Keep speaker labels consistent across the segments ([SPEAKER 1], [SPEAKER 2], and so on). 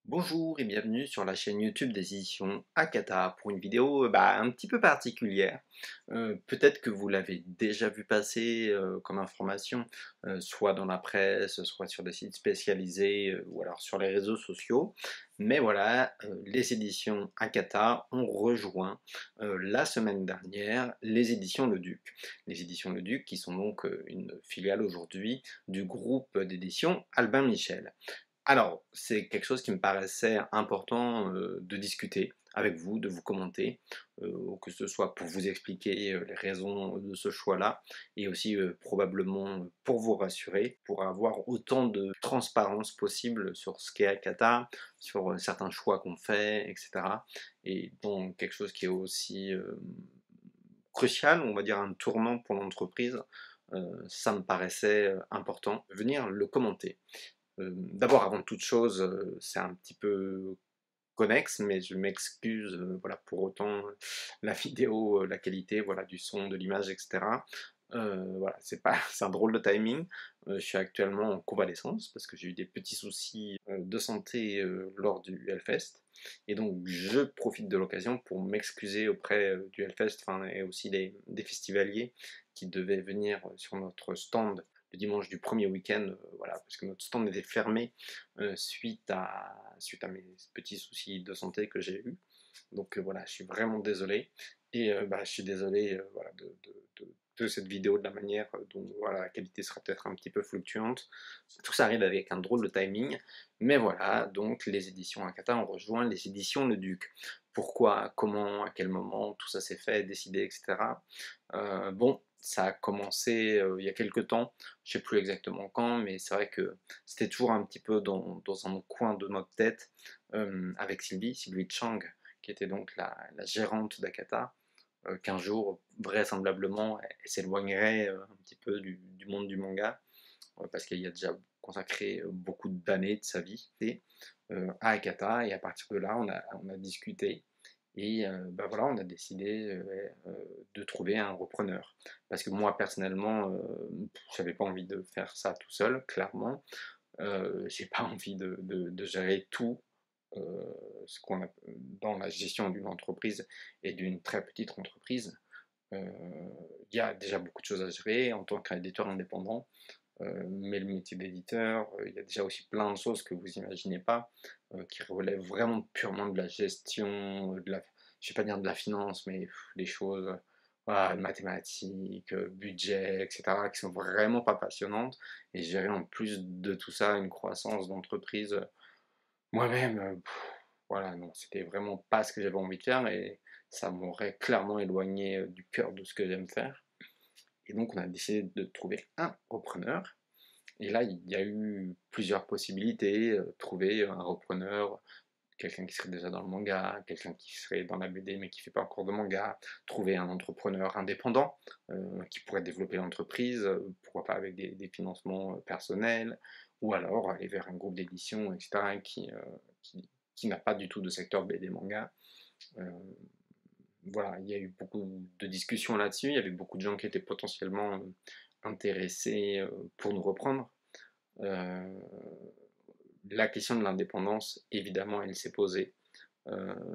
[SPEAKER 1] Bonjour et bienvenue sur la chaîne YouTube des éditions Akata pour une vidéo un petit peu particulière. Peut-être que vous l'avez déjà vu passer comme information, soit dans la presse, soit sur des sites spécialisés ou alors sur les réseaux sociaux. Mais voilà, les éditions Akata ont rejoint la semaine dernière les éditions Le Duc. Les éditions Le Duc qui sont donc une filiale aujourd'hui du groupe d'éditions Albin Michel. Alors, c'est quelque chose qui me paraissait important de discuter avec vous, de vous commenter, que ce soit pour vous expliquer les raisons de ce choix-là, et aussi probablement pour vous rassurer, pour avoir autant de transparence possible sur ce qu'est Akata, sur certains choix qu'on fait, etc. Et donc quelque chose qui est aussi crucial, on va dire un tournant pour l'entreprise, ça me paraissait important de venir le commenter. D'abord, avant toute chose, c'est un petit peu connexe, mais je m'excuse, voilà, pour autant, la vidéo, la qualité, voilà, du son, de l'image et cetera. Voilà, c'est pas c'est un drôle de timing. Je suis actuellement en convalescence parce que j'ai eu des petits soucis, de santé, lors du Hellfest et donc je profite de l'occasion pour m'excuser auprès, du Hellfest, enfin et aussi des festivaliers qui devaient venir, sur notre stand le dimanche du premier week-end, voilà, parce que notre stand était fermé suite à mes petits soucis de santé que j'ai eus. Donc voilà, je suis vraiment désolé. Et je suis désolé voilà, de cette vidéo, de la manière dont voilà, la qualité sera peut-être un petit peu fluctuante. Tout ça arrive avec un drôle de timing. Mais voilà, donc les éditions Akata ont rejoint les éditions Le Duc. Pourquoi, comment, à quel moment, tout ça s'est fait, décidé, etc. Bon, ça a commencé il y a quelques temps, je ne sais plus exactement quand, mais c'est vrai que c'était toujours un petit peu dans un coin de notre tête, avec Sylvie Chang, qui était donc la gérante d'Akata, qu'un jour, vraisemblablement, elle s'éloignerait un petit peu du monde du manga, parce qu'elle y a déjà consacré beaucoup d'années de sa vie à Akata, et à partir de là, on a discuté, et voilà, on a décidé de trouver un repreneur. Parce que moi, personnellement, j'avais pas envie de faire ça tout seul, clairement. J'ai pas envie de gérer tout ce qu'on a dans la gestion d'une entreprise et d'une très petite entreprise. Euh, Il y a déjà beaucoup de choses à gérer en tant qu'éditeur indépendant, mais le métier d'éditeur, il y a déjà aussi plein de choses que vous imaginez pas, qui relèvent vraiment purement de la gestion, je vais pas dire de la finance, mais des choses, voilà, mathématiques, budget, etc., qui sont vraiment pas passionnantes. Et gérer en plus de tout ça une croissance d'entreprise moi-même, voilà, non, c'était vraiment pas ce que j'avais envie de faire et ça m'aurait clairement éloigné du cœur de ce que j'aime faire. Et donc on a décidé de trouver un repreneur. Et là, il y a eu plusieurs possibilités. Trouver un repreneur, quelqu'un qui serait déjà dans le manga, quelqu'un qui serait dans la BD mais qui ne fait pas encore de manga, trouver un entrepreneur indépendant qui pourrait développer l'entreprise, pourquoi pas avec des financements personnels, ou alors aller vers un groupe d'édition, etc., qui, qui n'a pas du tout de secteur BD manga. Euh, voilà, il y a eu beaucoup de discussions là-dessus, il y avait beaucoup de gens qui étaient potentiellement intéressés pour nous reprendre. Euh, la question de l'indépendance, évidemment, elle s'est posée,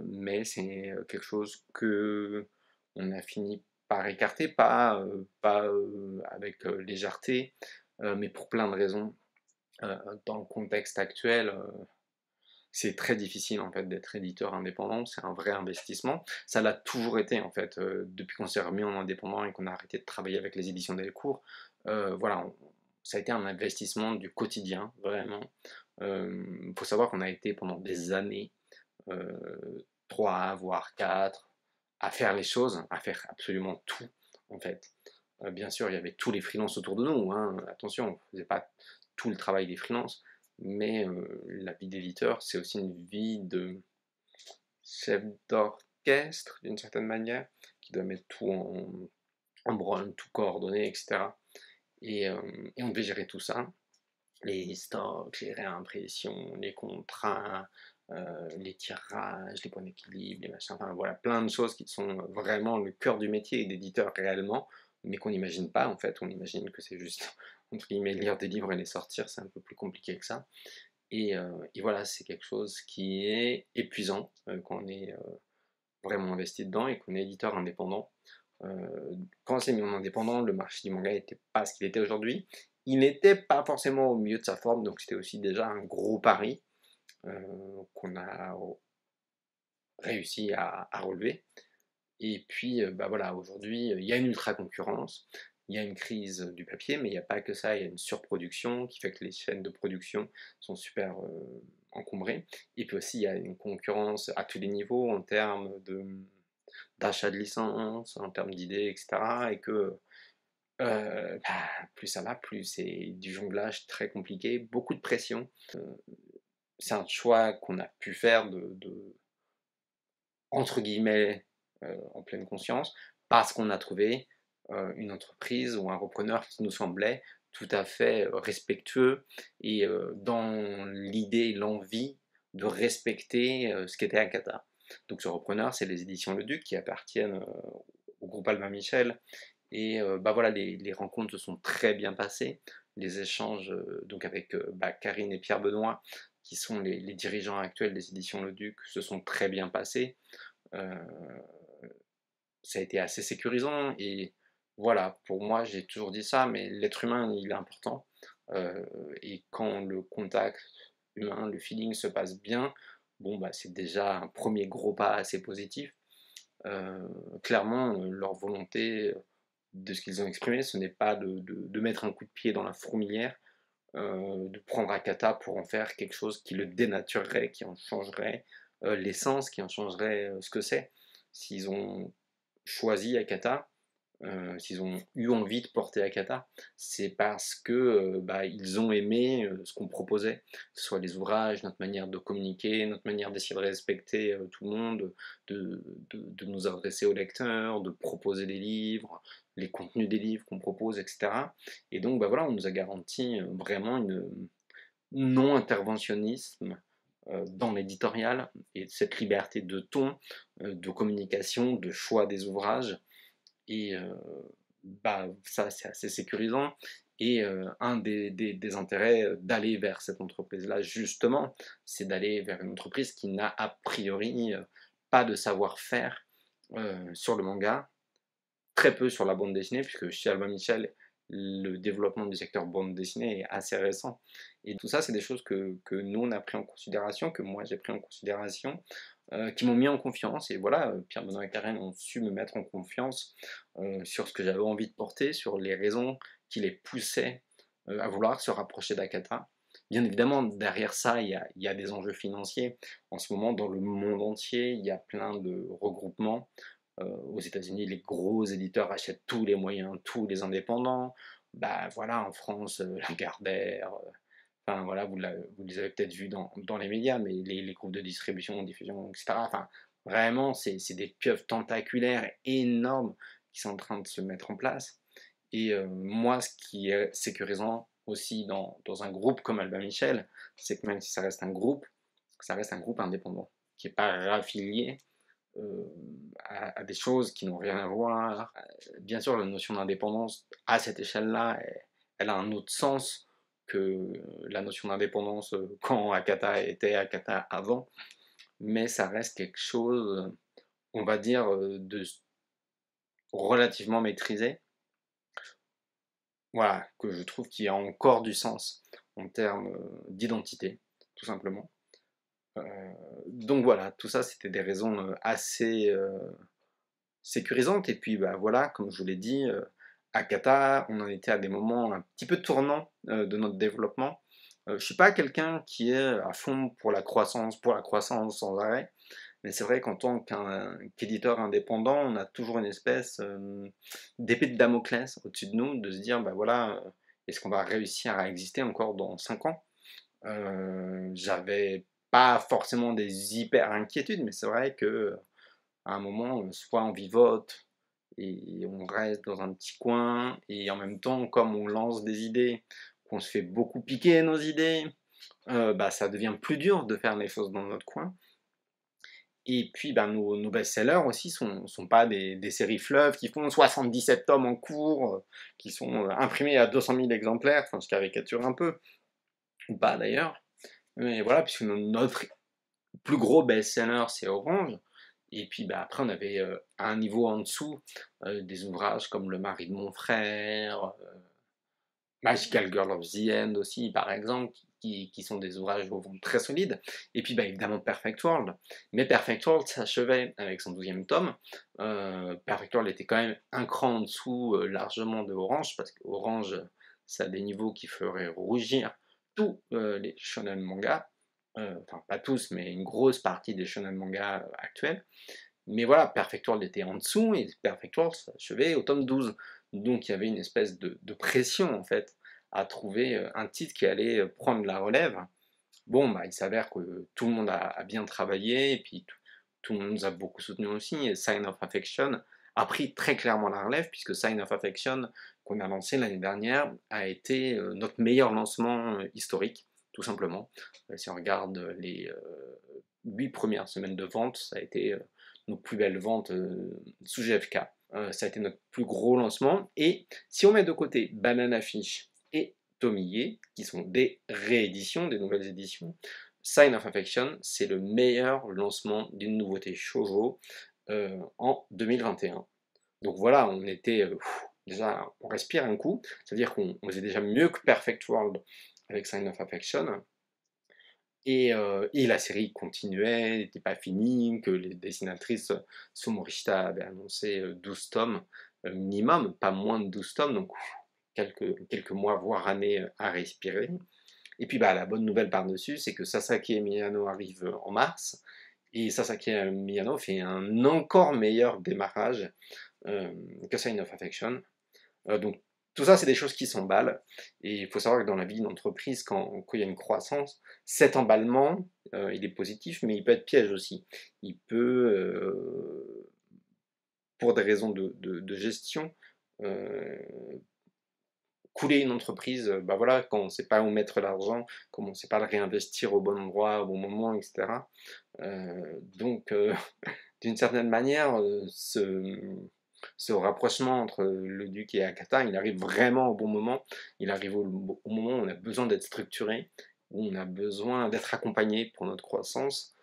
[SPEAKER 1] mais c'est quelque chose que on a fini par écarter, pas avec légèreté, mais pour plein de raisons. Dans le contexte actuel, c'est très difficile en fait d'être éditeur indépendant, c'est un vrai investissement. Ça l'a toujours été en fait, depuis qu'on s'est remis en indépendant et qu'on a arrêté de travailler avec les éditions Delcourt. Voilà, ça a été un investissement du quotidien, vraiment. Il faut savoir qu'on a été pendant des années, 3 voire 4, à faire les choses, à faire absolument tout en fait. Bien sûr, il y avait tous les freelances autour de nous, hein, attention, on ne faisait pas tout le travail des freelances, mais la vie d'éditeur, c'est aussi une vie de chef d'orchestre, d'une certaine manière, qui doit mettre tout en branle, tout coordonner, etc. Et on devait gérer tout ça, les stocks, les réimpressions, les contrats, les tirages, les points d'équilibre, les machins, enfin voilà, plein de choses qui sont vraiment le cœur du métier d'éditeur réellement, mais qu'on n'imagine pas en fait, on imagine que c'est juste, entre guillemets, lire des livres et les sortir, c'est un peu plus compliqué que ça. Et voilà, c'est quelque chose qui est épuisant quand on est vraiment investi dedans et qu'on est éditeur indépendant. Quand on s'est mis en indépendant, le marché du manga n'était pas ce qu'il était aujourd'hui. Il n'était pas forcément au milieu de sa forme, donc c'était aussi déjà un gros pari qu'on a réussi à relever. Et puis, bah voilà, aujourd'hui, il y a une ultra concurrence, il y a une crise du papier, mais il n'y a pas que ça, il y a une surproduction qui fait que les chaînes de production sont super encombrées. Et puis aussi, il y a une concurrence à tous les niveaux en termes d'achat de licences, en termes d'idées, etc. Et que bah, plus ça va, plus c'est du jonglage très compliqué, beaucoup de pression. C'est un choix qu'on a pu faire entre guillemets, en pleine conscience, parce qu'on a trouvé une entreprise ou un repreneur qui nous semblait tout à fait respectueux et dans l'idée et l'envie de respecter ce qu'était Akata. Donc ce repreneur, c'est les éditions Le Duc qui appartiennent au groupe Albin Michel. Et bah voilà, les rencontres se sont très bien passées. Les échanges donc avec bah, Karine et Pierre Benoît, qui sont les dirigeants actuels des éditions Le Duc, se sont très bien passés. Euh, Ça a été assez sécurisant et voilà, pour moi, j'ai toujours dit ça, mais l'être humain, il est important. Euh, et quand le contact humain, le feeling se passe bien, bon, bah, c'est déjà un premier gros pas assez positif. Euh, Clairement, leur volonté de ce qu'ils ont exprimé, ce n'est pas de mettre un coup de pied dans la fourmilière, de prendre Akata pour en faire quelque chose qui le dénaturerait, qui en changerait l'essence, qui en changerait ce que c'est. S'ils ont choisi Akata, s'ils ont eu envie de porter Akata, c'est parce que bah, ils ont aimé ce qu'on proposait, que ce soit les ouvrages, notre manière de communiquer, notre manière d'essayer de respecter tout le monde, de nous adresser aux lecteurs, de proposer des livres, les contenus des livres qu'on propose, etc. Et donc bah, voilà, on nous a garanti vraiment une non-interventionnisme dans l'éditorial et cette liberté de ton, de communication, de choix des ouvrages et bah, ça, c'est assez sécurisant. Et un des intérêts d'aller vers cette entreprise-là, justement, c'est d'aller vers une entreprise qui n'a a priori pas de savoir-faire sur le manga, très peu sur la bande dessinée, puisque chez Albin Michel, le développement du secteur bande dessinée est assez récent. Et tout ça, c'est des choses que nous, on a pris en considération, que moi, j'ai pris en considération, qui m'ont mis en confiance. Et voilà, Pierre Benoît et Karen ont su me mettre en confiance sur ce que j'avais envie de porter, sur les raisons qui les poussaient à vouloir se rapprocher d'Akata. Bien évidemment, derrière ça, il y a des enjeux financiers. En ce moment, dans le monde entier, il y a plein de regroupements. Aux États-Unis, les gros éditeurs achètent tous les moyens, tous les indépendants. Bah voilà, en France, Lagardère, enfin voilà, vous les avez peut-être vus dans les médias, mais les groupes de distribution, diffusion, etc. Enfin, vraiment, c'est des pieuvres tentaculaires énormes qui sont en train de se mettre en place. Et moi, ce qui est sécurisant aussi dans un groupe comme Albin Michel, c'est que même si ça reste un groupe indépendant, qui n'est pas raffilié à des choses qui n'ont rien à voir. Bien sûr, la notion d'indépendance à cette échelle-là, elle a un autre sens que la notion d'indépendance quand Akata était Akata avant, mais ça reste quelque chose, on va dire, de relativement maîtrisé, voilà, que je trouve qui a encore du sens en termes d'identité, tout simplement. Euh, donc voilà, tout ça c'était des raisons assez sécurisante. Et puis bah, voilà, comme je vous l'ai dit, à Qatar, on en était à des moments un petit peu tournants de notre développement. Je ne suis pas quelqu'un qui est à fond pour la croissance sans arrêt. Mais c'est vrai qu'en tant qu'éditeur indépendant, on a toujours une espèce d'épée de Damoclès au-dessus de nous, de se dire, bah voilà, est-ce qu'on va réussir à exister encore dans 5 ans J'avais pas forcément des hyper inquiétudes, mais c'est vrai que à un moment, soit on vivote et on reste dans un petit coin, et en même temps, comme on lance des idées, qu'on se fait beaucoup piquer nos idées, bah, ça devient plus dur de faire les choses dans notre coin. Et puis, bah, nos best-sellers aussi sont pas des séries fleuves qui font 77 tomes en cours, qui sont imprimés à 200 000 exemplaires, enfin je caricature un peu, ou pas d'ailleurs. Et voilà, puisque notre plus gros best-seller, c'est Orange. Et puis bah, après, on avait un niveau en dessous des ouvrages comme Le mari de mon frère, Magical Girl of the End aussi, par exemple, qui sont des ouvrages au fond très solides. Et puis bah, évidemment Perfect World. Mais Perfect World s'achevait avec son 12e tome. Perfect World était quand même un cran en dessous largement de Orange, parce qu'Orange, ça a des niveaux qui feraient rougir tous les shonen manga. Enfin, pas tous, mais une grosse partie des shonen manga actuels. Mais voilà, Perfect World était en dessous, et Perfect World s'achevait au tome 12. Donc il y avait une espèce de pression, en fait, à trouver un titre qui allait prendre la relève. Bon, bah, il s'avère que tout le monde a bien travaillé, et puis tout le monde nous a beaucoup soutenu aussi, et Sign of Affection a pris très clairement la relève, puisque Sign of Affection, qu'on a lancé l'année dernière, a été notre meilleur lancement historique, tout simplement. Si on regarde les 8 premières semaines de vente, ça a été nos plus belles ventes sous GFK. Ça a été notre plus gros lancement. Et si on met de côté Banana Fish et Tomie, qui sont des rééditions, des nouvelles éditions, Sign of Affection, c'est le meilleur lancement d'une nouveauté shoujo en 2021. Donc voilà, on était déjà, on respire un coup, c'est-à-dire qu'on faisait déjà mieux que Perfect World avec Sign of Affection. Et la série continuait, n'était pas finie, que les dessinatrices Sumorishita avaient annoncé 12 tomes minimum, pas moins de 12 tomes, donc quelques mois, voire années à respirer. Et puis bah, la bonne nouvelle par-dessus, c'est que Sasaki Miyano arrive en mars, et Sasaki Miyano fait un encore meilleur démarrage que Sign of Affection. Donc tout ça, c'est des choses qui s'emballent. Et il faut savoir que dans la vie d'une entreprise, quand il y a une croissance, cet emballement, il est positif, mais il peut être piège aussi. Il peut, pour des raisons de gestion, euh, couler une entreprise, bah voilà, quand on ne sait pas où mettre l'argent, quand on ne sait pas le réinvestir au bon endroit, au bon moment, etc. Donc, d'une certaine manière, ce rapprochement entre le Duc et Akata, il arrive vraiment au bon moment. Il arrive au moment où on a besoin d'être structuré, où on a besoin d'être accompagné pour notre croissance.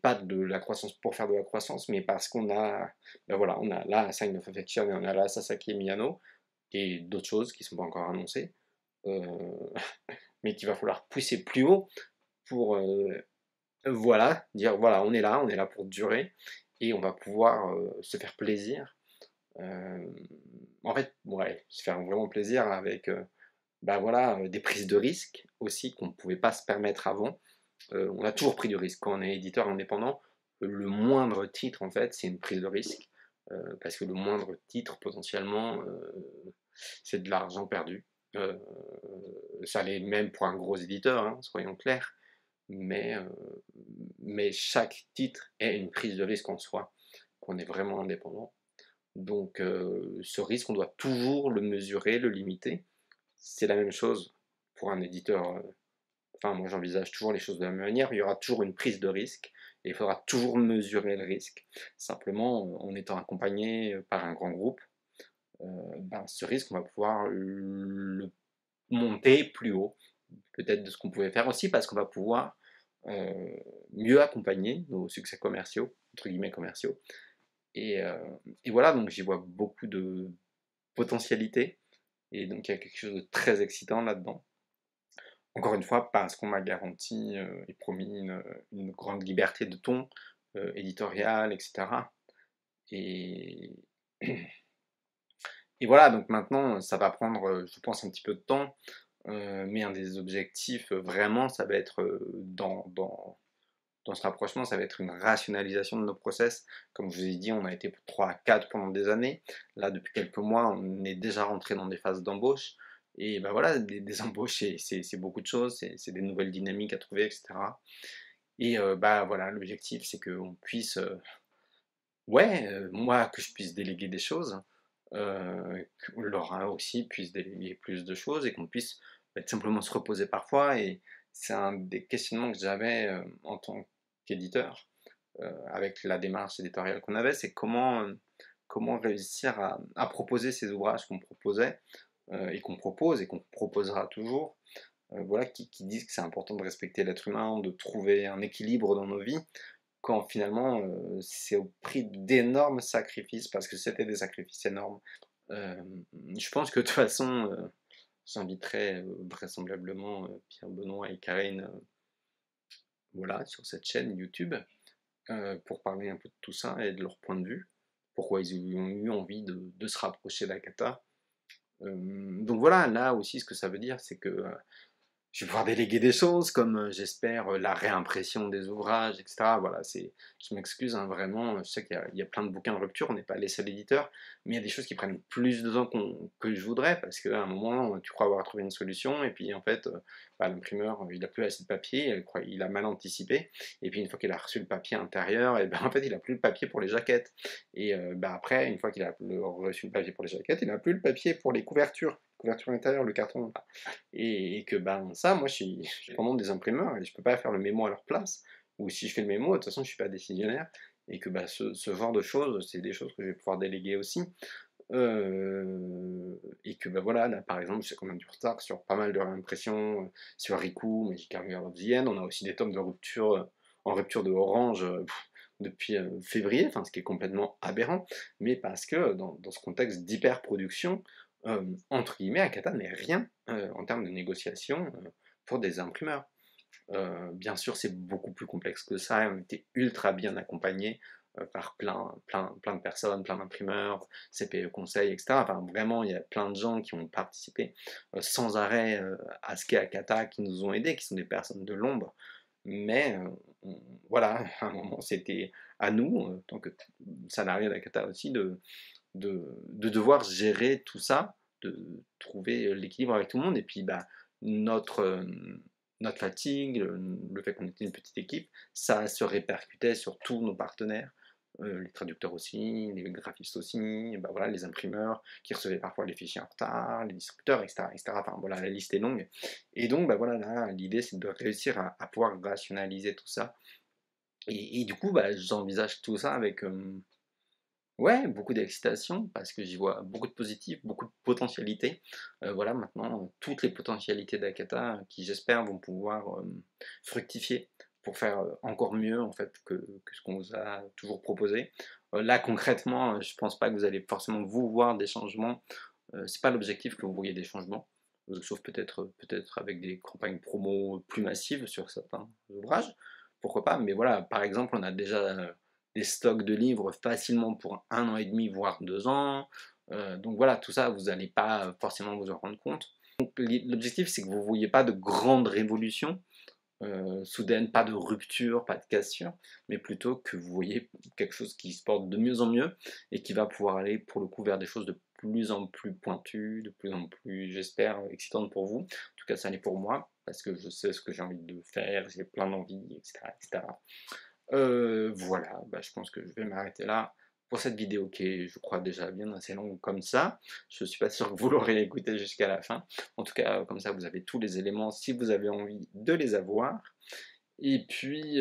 [SPEAKER 1] Pas de la croissance pour faire de la croissance, mais parce qu'on a, ben voilà, on a là Sign of Affection et on a là Sasaki et Miyano, et d'autres choses qui ne sont pas encore annoncées, euh, mais qu'il va falloir pousser plus haut pour voilà, dire voilà, on est là pour durer, et on va pouvoir se faire plaisir. Euh, En fait, ouais, se faire vraiment plaisir avec bah voilà, des prises de risques aussi qu'on ne pouvait pas se permettre avant. On a toujours pris du risque. Quand on est éditeur indépendant, le moindre titre, en fait, c'est une prise de risque. Parce que le moindre titre, potentiellement, c'est de l'argent perdu. Euh, Ça l'est même pour un gros éditeur, hein, soyons clairs. Mais, euh, mais chaque titre est une prise de risque en soi, qu'on est vraiment indépendant. Donc ce risque, on doit toujours le mesurer, le limiter. C'est la même chose pour un éditeur. Enfin, moi j'envisage toujours les choses de la même manière. Il y aura toujours une prise de risque et il faudra toujours mesurer le risque. Simplement, en étant accompagné par un grand groupe, ben, ce risque, on va pouvoir le monter plus haut, peut-être de ce qu'on pouvait faire aussi, parce qu'on va pouvoir mieux accompagner nos succès commerciaux, entre guillemets commerciaux. Et, euh, et voilà, donc j'y vois beaucoup de potentialité, et donc il y a quelque chose de très excitant là-dedans. Encore une fois, parce qu'on m'a garanti et promis une grande liberté de ton éditorial, etc. Et, et voilà, donc maintenant, ça va prendre, je pense, un petit peu de temps, mais un des objectifs, vraiment, ça va être dans ce rapprochement, ça va être une rationalisation de nos process. Comme je vous ai dit, on a été 3 à 4 pendant des années. Là, depuis quelques mois, on est déjà rentré dans des phases d'embauche. Et ben voilà, des embauches, c'est beaucoup de choses, c'est des nouvelles dynamiques à trouver, etc. Et bah voilà, l'objectif, c'est qu'on puisse, ouais, moi, que je puisse déléguer des choses, que Laura aussi puisse déléguer plus de choses, et qu'on puisse simplement se reposer parfois. Et c'est un des questionnements que j'avais en tant qu'éditeur, avec la démarche éditoriale qu'on avait, c'est comment réussir à proposer ces ouvrages qu'on proposait et qu'on propose et qu'on proposera toujours, voilà, qui disent que c'est important de respecter l'être humain, de trouver un équilibre dans nos vies, quand finalement, c'est au prix d'énormes sacrifices, parce que c'était des sacrifices énormes. Je pense que de toute façon, j'inviterai, vraisemblablement, Pierre Benoît et Karine, voilà, sur cette chaîne YouTube, pour parler un peu de tout ça et de leur point de vue. Pourquoi ils ont eu envie de se rapprocher d'Akata. Donc voilà, là aussi ce que ça veut dire, c'est que, je vais pouvoir déléguer des choses comme, j'espère, la réimpression des ouvrages et cetera. Voilà, je m'excuse, hein, vraiment, je sais qu'il y a plein de bouquins de rupture, on n'est pas les seuls éditeurs, mais il y a des choses qui prennent plus de temps que je voudrais parce qu'à un moment, tu crois avoir trouvé une solution et puis en fait, bah, l'imprimeur, il a plus assez de papier, il a mal anticipé et puis une fois qu'il a reçu le papier intérieur et ben, en fait, il a plus le papier pour les jaquettes et bah, après, une fois qu'il a reçu le papier pour les jaquettes, il a plus le papier pour les couvertures intérieures, le carton, là. Et que ben ça, moi je suis commande des imprimeurs et je peux pas faire le mémo à leur place. Ou si je fais le mémo, de toute façon je suis pas décisionnaire. Et que bah, ce genre de choses, c'est des choses que je vais pouvoir déléguer aussi. Et que bah voilà, là par exemple, je sais qu'on a du retard sur pas mal de réimpressions, sur Riku, Magic Carrier of the End. On a aussi des tomes de rupture, en rupture de Orange, depuis février, enfin, ce qui est complètement aberrant, mais parce que dans ce contexte d'hyper-production, entre guillemets, Akata n'est rien en termes de négociation pour des imprimeurs. Bien sûr, c'est beaucoup plus complexe que ça, on était ultra bien accompagnés par plein de personnes, plein d'imprimeurs, CPE Conseil, etc. Enfin, vraiment, il y a plein de gens qui ont participé sans arrêt à ce qu'est Akata, qui nous ont aidés, qui sont des personnes de l'ombre. Mais voilà, à un moment, c'était à nous, en tant que salariés d'Akata aussi, de devoir gérer tout ça, de trouver l'équilibre avec tout le monde. Et puis, bah, notre, notre fatigue, le fait qu'on était une petite équipe, ça se répercutait sur tous nos partenaires, les traducteurs aussi, les graphistes aussi, bah voilà, les imprimeurs qui recevaient parfois les fichiers en retard, les distributeurs, etc., etc. Enfin voilà, la liste est longue. Et donc, bah voilà, là, l'idée c'est de réussir à pouvoir rationaliser tout ça. Et du coup, bah, j'envisage tout ça avec, ouais, beaucoup d'excitation parce que j'y vois beaucoup de positifs, beaucoup de potentialités. Voilà, maintenant, toutes les potentialités d'Akata qui, j'espère, vont pouvoir fructifier pour faire encore mieux en fait que ce qu'on vous a toujours proposé. Là, concrètement, je pense pas que vous allez forcément vous voir des changements. C'est pas l'objectif que vous voyez des changements, sauf peut-être avec des campagnes promo plus massives sur certains ouvrages. Pourquoi pas? Mais voilà, par exemple, on a déjà des stocks de livres facilement pour 1 an et demi, voire 2 ans. Donc voilà, tout ça, vous n'allez pas forcément vous en rendre compte. Donc l'objectif, c'est que vous ne voyez pas de grande révolution soudaine, pas de rupture, pas de cassure, mais plutôt que vous voyez quelque chose qui se porte de mieux en mieux et qui va pouvoir aller pour le coup vers des choses de plus en plus pointues, de plus en plus, j'espère, excitantes pour vous. En tout cas, ça l'est pour moi, parce que je sais ce que j'ai envie de faire, j'ai plein d'envies, etc., etc. Voilà, bah, je pense que je vais m'arrêter là pour cette vidéo qui est, je crois, déjà bien assez longue comme ça. Je suis pas sûr que vous l'aurez écouté jusqu'à la fin. En tout cas, comme ça, vous avez tous les éléments si vous avez envie de les avoir. Et puis,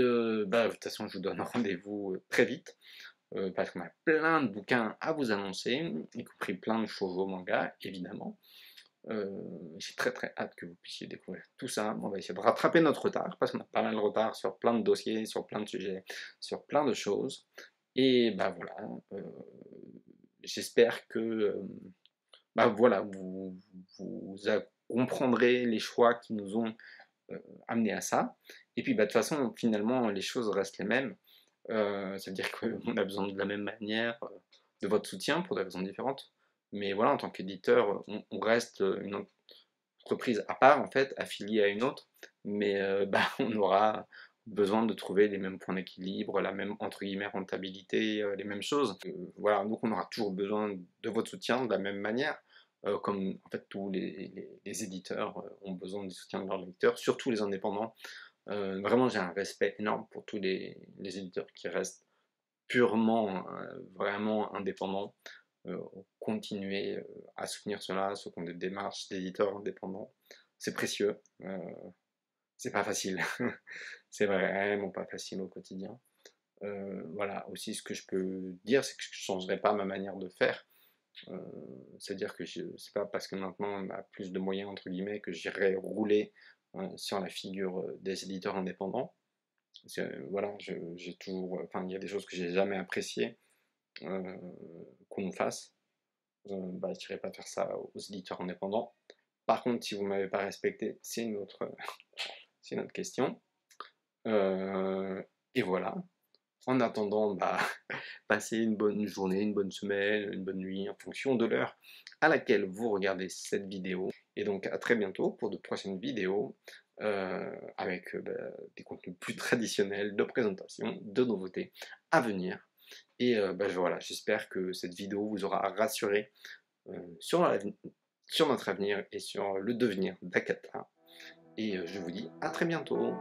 [SPEAKER 1] bah, de toute façon, je vous donne rendez-vous très vite, parce qu'on a plein de bouquins à vous annoncer, y compris plein de shoujo manga, évidemment. J'ai très hâte que vous puissiez découvrir tout ça. On va essayer de rattraper notre retard, parce qu'on a pas mal de retard sur plein de dossiers, sur plein de sujets, sur plein de choses. Et bah voilà, j'espère que bah voilà, vous comprendrez les choix qui nous ont amenés à ça. Et puis bah, de toute façon, finalement, les choses restent les mêmes. Ça veut dire qu'on a besoin de la même manière de votre soutien pour des raisons différentes. Mais voilà, en tant qu'éditeur, on reste une entreprise à part, en fait, affiliée à une autre. Mais bah, on aura besoin de trouver les mêmes points d'équilibre, la même, entre guillemets, rentabilité, les mêmes choses. Voilà, donc on aura toujours besoin de votre soutien de la même manière. Comme en fait tous les éditeurs ont besoin du soutien de leurs lecteurs, surtout les indépendants. Vraiment, j'ai un respect énorme pour tous les éditeurs qui restent purement, vraiment indépendants. Continuer à soutenir cela, ceux qui ont des démarches d'éditeurs indépendants. C'est précieux, c'est pas facile. C'est vraiment pas facile au quotidien. Voilà, aussi ce que je peux dire, c'est que je ne changerai pas ma manière de faire. C'est-à-dire que c'est pas parce que maintenant on a plus de moyens, entre guillemets, que j'irai rouler sur la figure des éditeurs indépendants. Voilà, j'ai toujours, enfin, il y a des choses que j'ai jamais appréciées qu'on fasse. Bah, je dirais pas faire ça aux éditeurs indépendants. Par contre, si vous m'avez pas respecté, c'est une autre, c'est une autre question. Et voilà. En attendant, bah, passez une bonne journée, une bonne semaine, une bonne nuit, en fonction de l'heure à laquelle vous regardez cette vidéo. Et donc à très bientôt pour de prochaines vidéos avec bah, des contenus plus traditionnels, de présentation, de nouveautés à venir. Et bah, voilà, j'espère que cette vidéo vous aura rassuré sur, sur notre avenir et sur le devenir d'Akata. Et je vous dis à très bientôt.